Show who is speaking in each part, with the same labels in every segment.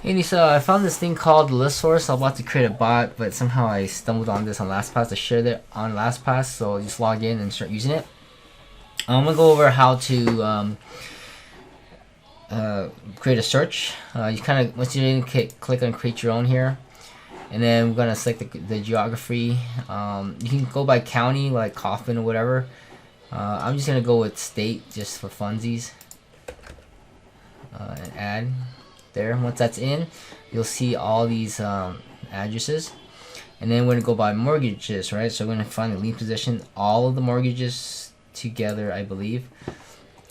Speaker 1: Andy, so I found this thing called List Source. I'm about to create a bot, but somehow I stumbled on this on LastPass. I shared it on LastPass, so I'll just log in and start using it. I'm gonna go over how to create a search. You kind of once you click on create your own here, and then we're gonna select the geography. You can go by county, like Kaufman or whatever. I'm just gonna go with state just for funsies, and add. There, once that's in, you'll see all these addresses, and then we're gonna go by mortgages, right? So we're gonna find the lien position, all of the mortgages together, I believe.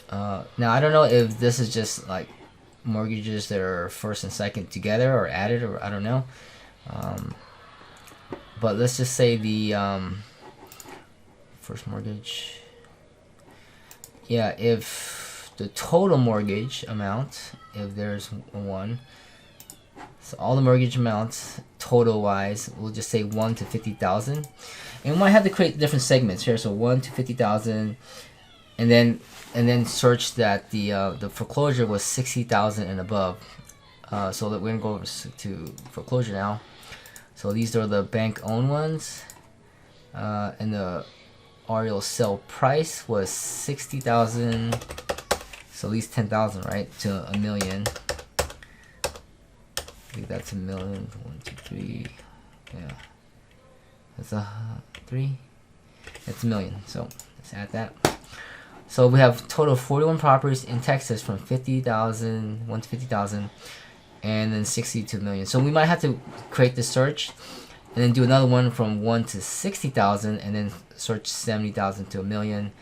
Speaker 1: Now I don't know if this is just like mortgages that are first and second together or added, or I don't know. But let's just say the first mortgage. Yeah, if the total mortgage amount, if there's one, so all the mortgage amounts total wise, we'll just say 1 to 50,000, and we might have to create different segments here. So 1 to 50,000, and then search that the foreclosure was 60,000 and above. So that we're gonna go over to foreclosure now. So these are the bank owned ones, and the REO sale price was 60,000. So at least 10,000, right, to a million. I think that's a million. 1, 2, 3. Yeah, that's a 3. It's a million. So let's add that. So we have total 41 properties in Texas from 50,000, 1 to 50,000, and then 60 to a million. So we might have to create the search, and then do another one from 1 to 60,000, and then search 70,000 to a million.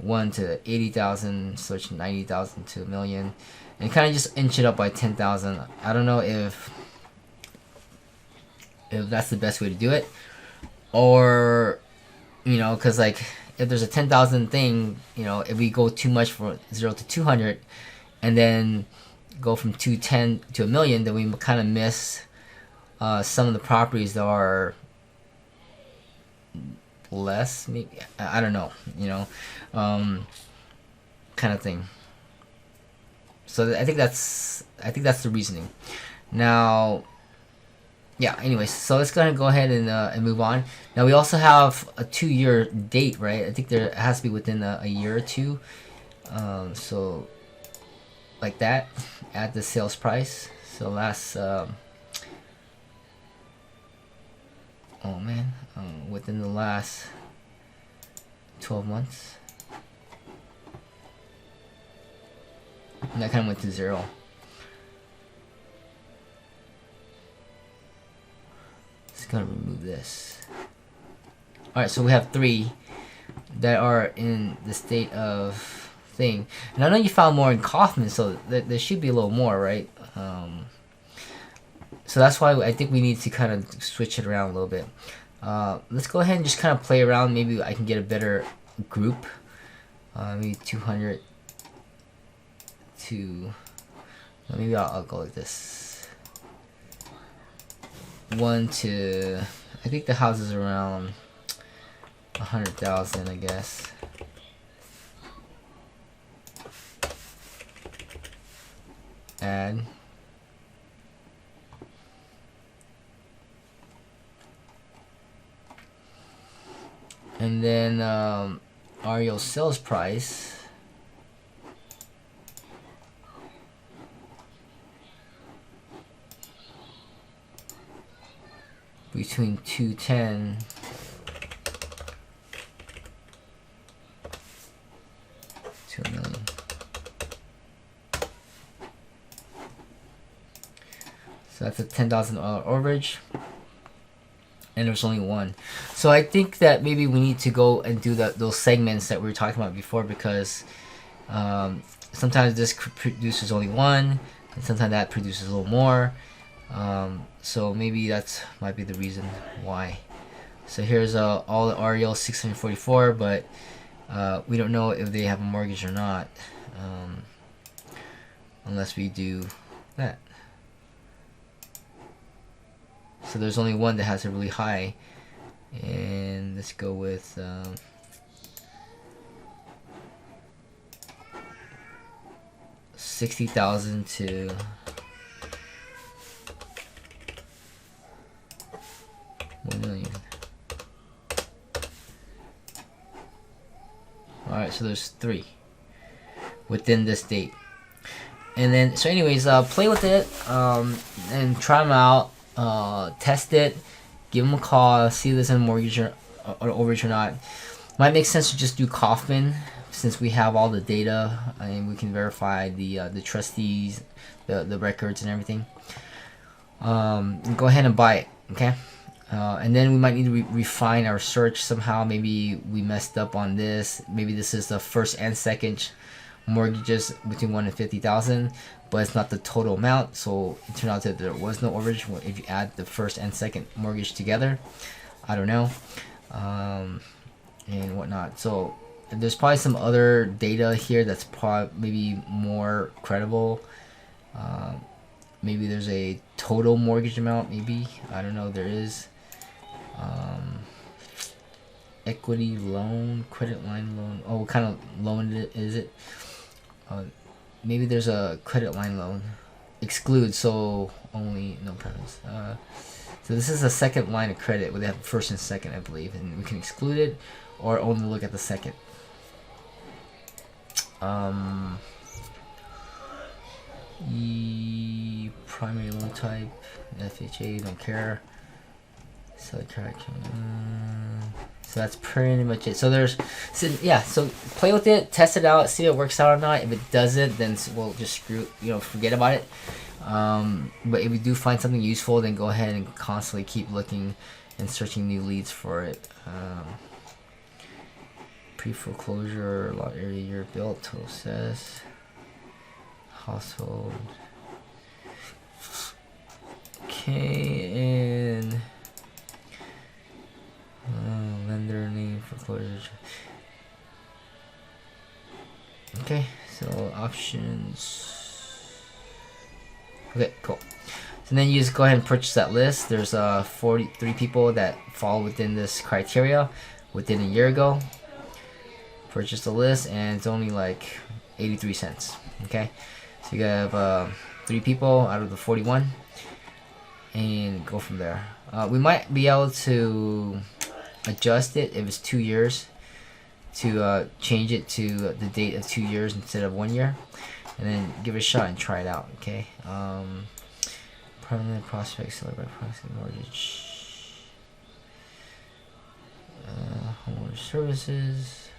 Speaker 1: 1 to 80,000, search 90,000 to a million, and kind of just inch it up by 10,000. I don't know if that's the best way to do it, or because like if there's a 10,000 thing, if we go too much for 0 to 200, and then go from 210 to a million, then we kind of miss some of the properties that are less, maybe, I don't know, kind of thing. So I think that's the reasoning. Now, yeah. Anyways, so let's go ahead and move on. Now we also have a 2-year date, right? I think there has to be within a year or two. So like that, add the sales price. So last, oh man, within the last 12 months. And that kind of went to 0. Just gotta remove this. Alright, so we have 3 that are in the state of thing. And I know you found more in Kaufman, so there should be a little more, right? So that's why I think we need to kind of switch it around a little bit. Let's go ahead and just kind of play around. Maybe I can get a better group. Maybe 200 to... Maybe I'll go like this. 1 to... I think the house is around 100,000, I guess. Add. And then REO sales price. Between 210 to a million. So that's a $10,000 overage, and there's only one. So I think that maybe we need to go and do those segments that we were talking about before, because sometimes this produces only one, and sometimes that produces a little more. So maybe that might be the reason why. So here's all the REO 644, but we don't know if they have a mortgage or not, unless we do that. So there's only one that has a really high, and let's go with 60,000 to Alright, so there's 3 within this date. And then, so anyways, play with it, and try them out, test it, give them a call, see if there's a mortgage or overage or not. Might make sense to just do Kaufman, since we have all the data and we can verify the trustees, the records and everything. Go ahead and buy it, okay? And then we might need to refine our search somehow. Maybe we messed up on this. Maybe this is the first and second mortgages between 1 and 50,000, but it's not the total amount. So it turned out that there was no overage if you add the first and second mortgage together. I don't know, and whatnot. So there's probably some other data here that's probably maybe more credible. Maybe there's a total mortgage amount. Maybe, I don't know. There is. Equity loan, credit line loan. Oh, what kind of loan is it? Maybe there's a credit line loan. Exclude, so only, no preference. So this is a second line of credit where they have first and second, I believe, and we can exclude it or only look at the second. Primary loan type, FHA, don't care. So that's pretty much it. So so play with it, test it out, see if it works out or not. If it doesn't, then we'll just forget about it. But if we do find something useful, then go ahead and constantly keep looking and searching new leads for it. Pre-foreclosure, lot area, year built, total assess, household. Okay, and lender name, foreclosure. Okay, so options. Okay, cool. So then you just go ahead and purchase that list. There's 43 people that fall within this criteria within a year ago. Purchase the list, and it's only like 83 cents. Okay, so you have 3 people out of the 41, and go from there. We might be able to adjust it if it's 2 years, to change it to the date of 2 years instead of 1 year, and then give it a shot and try it out. Okay. Permanent prospect, celebrate prospect mortgage, homeowner services,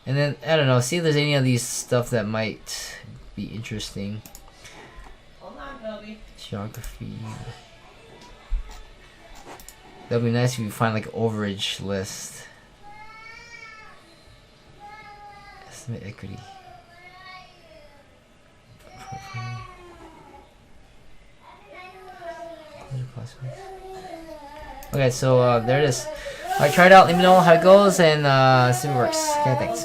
Speaker 1: and then I don't know. See if there's any of these stuff that might be interesting. Hold on, Toby. Geography. That'd be nice if you find like an overage list. Estimate equity. Okay, so there it is. Alright, try it out. Let me know how it goes and see if it works. Okay, thanks.